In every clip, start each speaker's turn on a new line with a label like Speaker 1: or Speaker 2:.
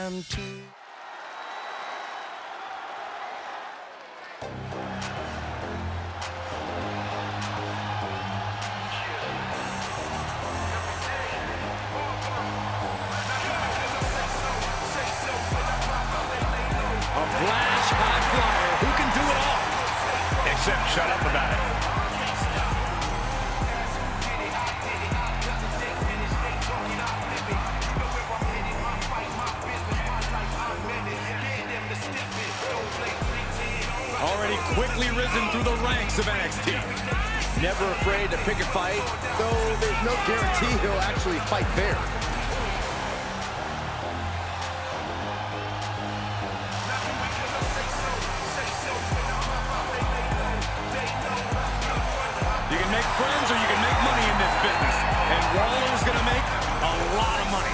Speaker 1: 1, 2.
Speaker 2: Flash high flyer. Who can do it all?
Speaker 3: Except shut up about it.
Speaker 2: Already quickly risen through the ranks of NXT.
Speaker 4: Never afraid to pick a fight, though there's no guarantee he'll actually fight fair.
Speaker 2: You can make friends or you can make money in this business. And Waller's gonna make a lot of money.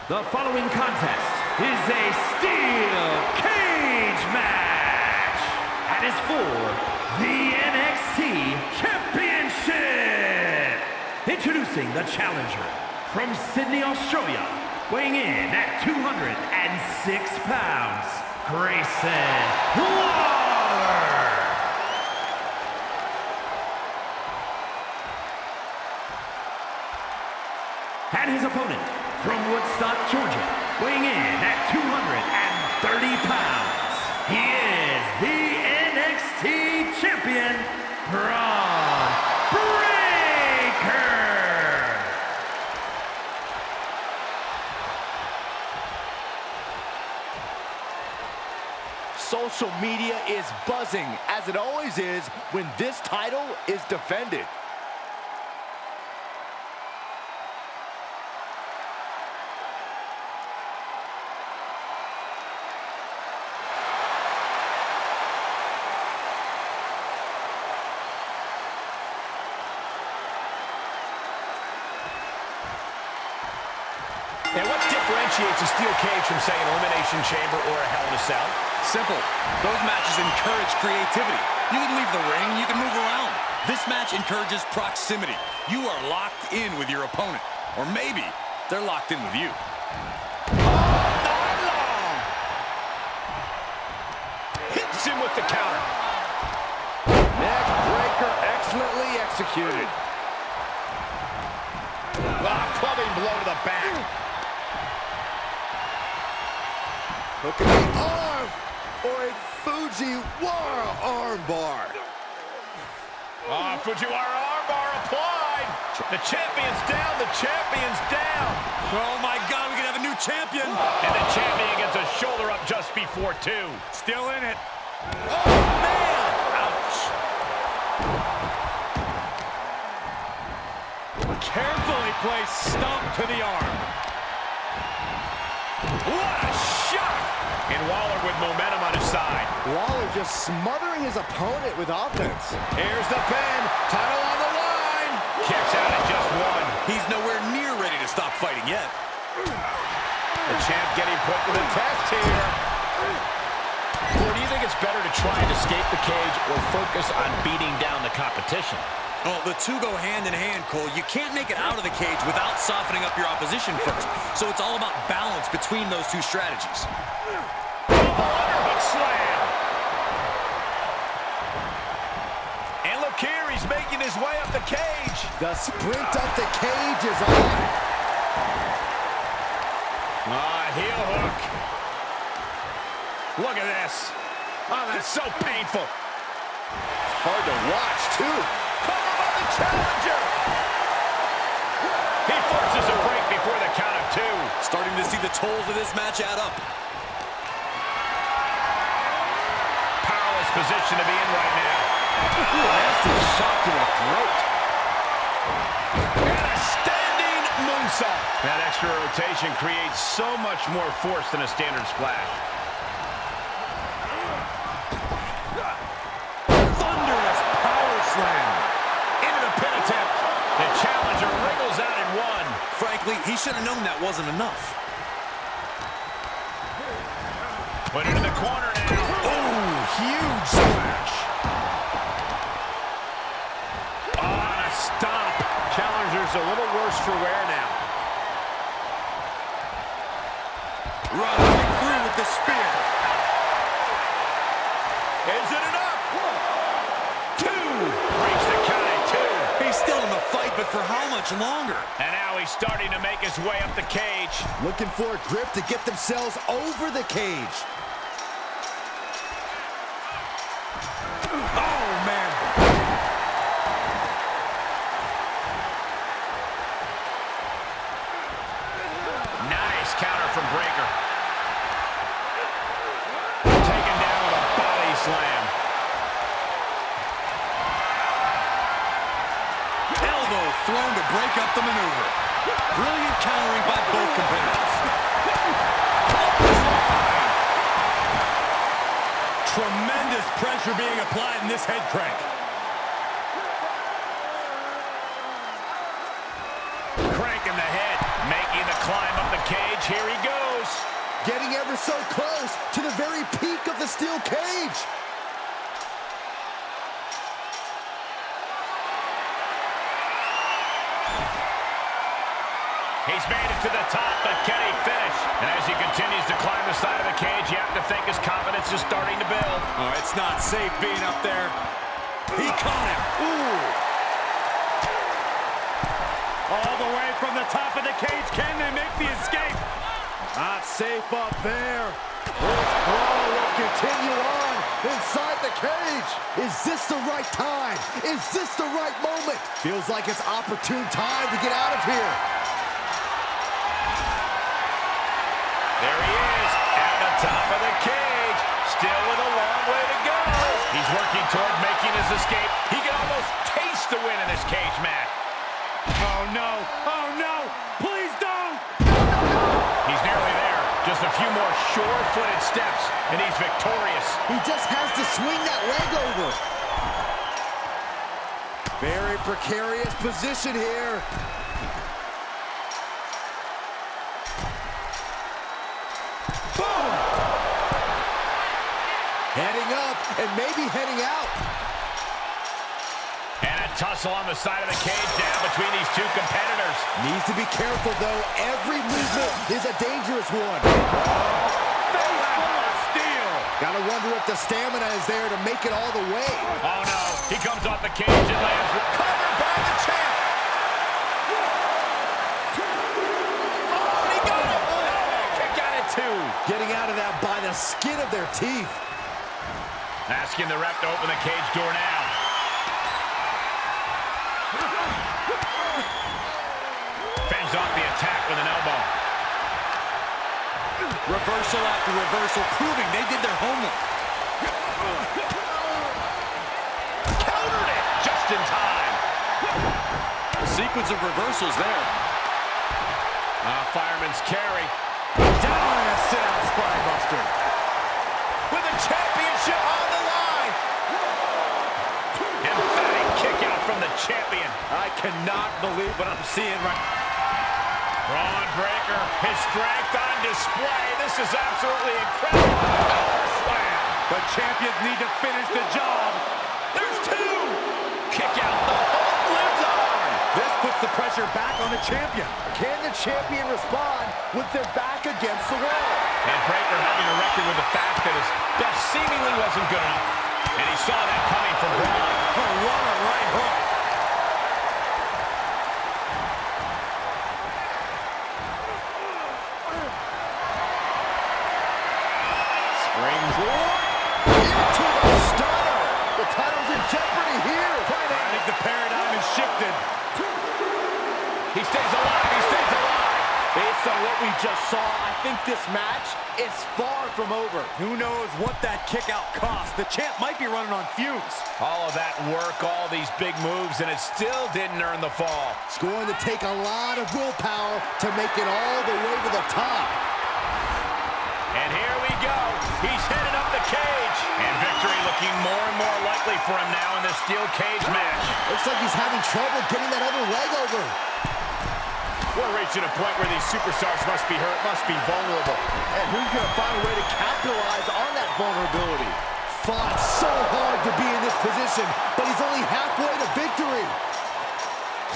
Speaker 5: The following contest is a steel cage match and is for the NXT Championship. Introducing the challenger from Sydney, Australia, weighing in at 206 pounds, Grayson Waller. And his opponent from Woodstock, Georgia, weighing in at 230 pounds, he is the NXT Champion, Bron Breakker.
Speaker 4: Social media is buzzing, as it always is when this title is defended.
Speaker 3: And what differentiates a steel cage from, say, an elimination chamber or a Hell in a Cell?
Speaker 2: Simple. Those matches encourage creativity. You can leave the ring, you can move around. This match encourages proximity. You are locked in with your opponent. Or maybe they're locked in with you.
Speaker 3: Hits him with the counter.
Speaker 4: Neck breaker excellently executed.
Speaker 3: Clubbing blow to the back.
Speaker 4: Look at the arm for a Fujiwara armbar.
Speaker 3: Fujiwara armbar applied. The champion's down, the champion's down.
Speaker 2: Oh my God, we could have a new champion.
Speaker 3: And the champion gets a shoulder up just before 2.
Speaker 2: Still in it.
Speaker 4: Oh, man!
Speaker 3: Ouch.
Speaker 2: Carefully placed stomp to the arm.
Speaker 3: What a shot! And Waller with momentum on his side.
Speaker 4: Waller just smothering his opponent with offense.
Speaker 3: Here's the pin. Title on the line. Kicks out at just 1.
Speaker 2: He's nowhere near ready to stop fighting yet.
Speaker 3: to the test here. Or do you think it's better to try and escape the cage or focus on beating down the competition?
Speaker 2: Well, the two go hand in hand, Cole. You can't make it out of the cage without softening up your opposition first. So it's all about balance between those two strategies.
Speaker 3: Underhook slam. And look here, he's making his way up the cage.
Speaker 4: The sprint up the cage is on.
Speaker 3: Heel hook. Look at this. Oh, that's so painful.
Speaker 4: Hard to watch, too.
Speaker 3: Cover by the challenger. He forces a break before the count of 2.
Speaker 2: Starting to see the tolls of this match add up.
Speaker 3: Powerless position to be in right now.
Speaker 4: Nasty shot to the throat.
Speaker 3: And a standing moonsault. That extra rotation creates so much more force than a standard splash.
Speaker 2: Thunderous power slam.
Speaker 3: Into the pin attempt. The challenger wriggles out in 1.
Speaker 2: Frankly, he should have known that wasn't enough.
Speaker 3: Put into the corner now.
Speaker 2: Oh, huge splash.
Speaker 3: On a stomp. Challenger's a little worse for wear now.
Speaker 2: Running through with the spear.
Speaker 3: Is it enough? 2. Breaks the count at 2.
Speaker 2: He's still in the fight, but for how much longer?
Speaker 3: And now he's starting to make his way up the cage.
Speaker 4: Looking for a grip to get themselves over the cage.
Speaker 2: Oh, man.
Speaker 3: Nice counter from Breaker. Taken down with a body slam.
Speaker 2: Elbow thrown to break up the maneuver. Brilliant countering by both competitors. Tremendous pressure being applied in this head crank.
Speaker 3: Cranking the head, making the climb up the cage. Here he goes.
Speaker 4: Getting ever so close to the very peak of the steel cage.
Speaker 3: He's made it to the top, but can he finish? And as he continues to climb the side of the cage, you have to think his confidence is starting to build.
Speaker 2: Oh, it's not safe being up there. He caught him. Ooh. All the way from the top of the cage. Can they make the escape?
Speaker 4: Not safe up there. This brawl will continue on inside the cage. Is this the right time? Is this the right moment? Feels like it's opportune time to get out of here.
Speaker 3: There he is, at the top of the cage. Still with a long way to go. He's working toward making his escape. He can almost taste the win in this cage match.
Speaker 2: Oh, no. Oh, no. Please don't.
Speaker 3: He's nearly there. Just a few more sure-footed steps, and he's victorious.
Speaker 4: He just has to swing that leg over. Very precarious position here. Boom! Heading up and maybe heading out.
Speaker 3: And a tussle on the side of the cage now between these two competitors.
Speaker 4: Needs to be careful, though. Every movement is a dangerous one.
Speaker 3: Face full of steel.
Speaker 4: Gotta wonder if the stamina is there to make it all the way.
Speaker 3: Oh, no. He comes off the cage and lands covered by the champ. Oh, he got it. Oh, kick out at 2.
Speaker 4: Getting out of that by the skin of their teeth.
Speaker 3: Asking the ref to open the cage door now. Fends off the attack with an elbow.
Speaker 2: Reversal after reversal, proving they did their homework.
Speaker 3: Countered it just in time.
Speaker 2: A sequence of reversals there.
Speaker 3: Fireman's carry.
Speaker 2: Down and a sit-out spinebuster.
Speaker 3: With the championship on the line. Emphatic kick out from the champion.
Speaker 2: I cannot believe what I'm seeing right now.
Speaker 3: Braun Breaker, his strength on display. This is absolutely incredible. Power slam.
Speaker 2: The champions need to finish the job. There's two. Kick out. The hold lives on. This puts the pressure back on the champion.
Speaker 4: Can the champion respond with their back against the wall?
Speaker 3: And Breaker having a record with the fact that his best seemingly wasn't good enough. And he saw that coming from Braun.
Speaker 2: Oh, what a right hook.
Speaker 3: Springboard.
Speaker 4: Into the stunner. The title's in jeopardy here.
Speaker 2: I think the paradigm has shifted.
Speaker 3: He stays alive. He stays alive.
Speaker 4: Based on what we just saw, I think this match is far from over.
Speaker 2: Who knows what that kick out cost? The champ might be running on fumes.
Speaker 3: All of that work, all these big moves, and it still didn't earn the fall.
Speaker 4: It's going to take a lot of willpower to make it all the way to the top.
Speaker 3: And here we go. He's headed up the cage. And victory looking more and more likely for him now in this steel cage match.
Speaker 4: Looks like he's having trouble getting that other leg over.
Speaker 3: We're reaching a point where these superstars must be hurt, must be vulnerable.
Speaker 4: And who's going to find a way to capitalize on that vulnerability? Fought so hard to be in this position, but he's only halfway to victory.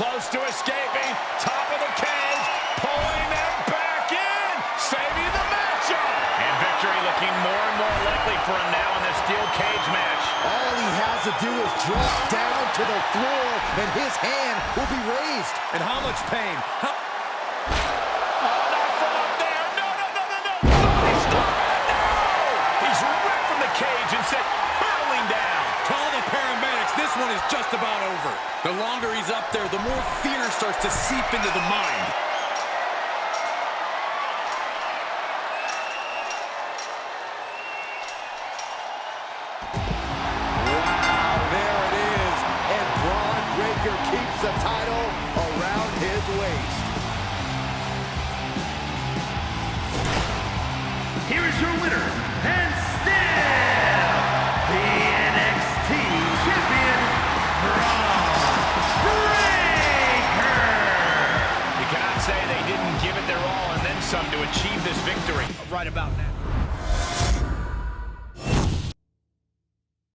Speaker 3: Close to escaping. Top of the cage. Pulling them back in. Saving the matchup. And victory looking more and more likely for him now in this steel cage match.
Speaker 4: All he has to do is drop down to the floor, and his hand will be raised.
Speaker 2: And how much pain? This one is just about over. The longer he's up there, the more fear starts to seep into the mind.
Speaker 4: Wow, there it is. And Bron Breakker keeps the title around his waist.
Speaker 5: Here is your winner, and still the NXT champion, Bron Breakker.
Speaker 3: You cannot say they didn't give it their all and then some to achieve this victory.
Speaker 2: Right about now.